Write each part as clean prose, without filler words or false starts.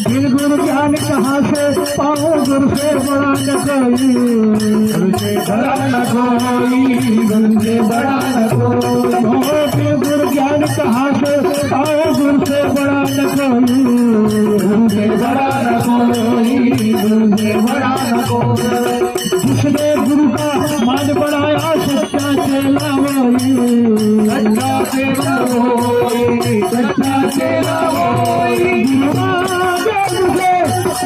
बिन गुरु ज्ञान कहाँ से पाओ, गुरु से बड़ा न कोई, गुरु से बड़ा न कोई, गुरु से बड़ा न कोई। बिन गुरु ज्ञान कहाँ से पाओ, गुरु से बड़ा न कोई, गुरु से बड़ा न कोई, गुरु से बड़ा न कोई। जिसने गुरु का मान बढ़ाया सच्चा चेला वही, सच्चा चेला वही, सच्चा चेला वही।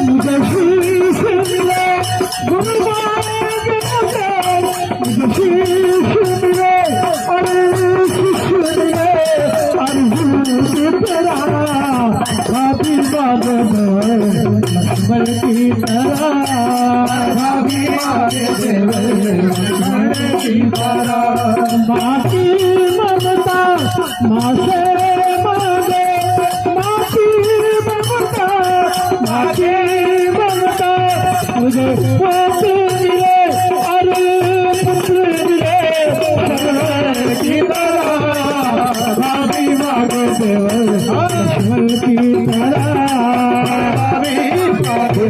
मुझे शीश मिले, गुरु मांगे मुझे शीश मिले, अरे शीश मिले, अरे गुरु तेरा भाभी मांगे लक्ष्मण की तरह, भाभी मांगे लक्ष्मण की तरह। माँ की ममता माँ से मांगे, माँ की ममता, माँ की ममता मुझे पुत्र मिले, अरे पुत्र मिले लक्ष्मण की तरह, भाभी मांगे लक्ष्मण की तरह, भाभी मांगे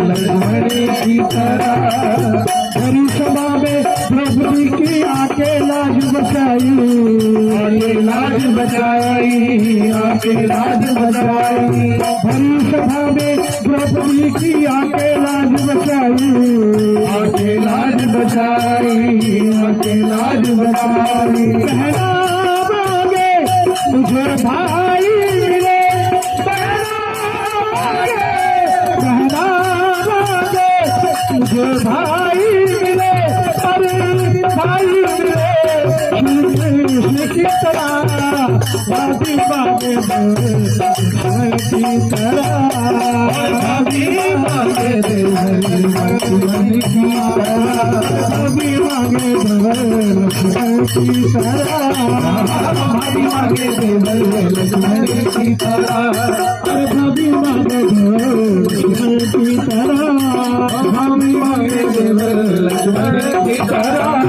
लक्ष्मण की तरह। हरी सभा में द्रौपदी की आके लाज बचाई, आके लाज बचाई, आके लाज बचाई। हरी सभा में द्रौपदी की आके लाज बचाई, आके लाज बचाई, आके लाज बचाई। कहना मांगे मुझे भाई मिले, कहना मांगे, कहना मांगे मुझे भाई मिले, अरे भाई मिले कृष्ण की तरह, भाभी मांगे लक्ष्मण की तरह, भाभी मांगे लक्ष्मण की तरह, भाभी मांगे लक्ष्मण की तरह, भाभी मांगे लक्ष्मण की तरह, भाभी मांगे लक्ष्मण की तरह, भाभी मांगे लक्ष्मण की तरह।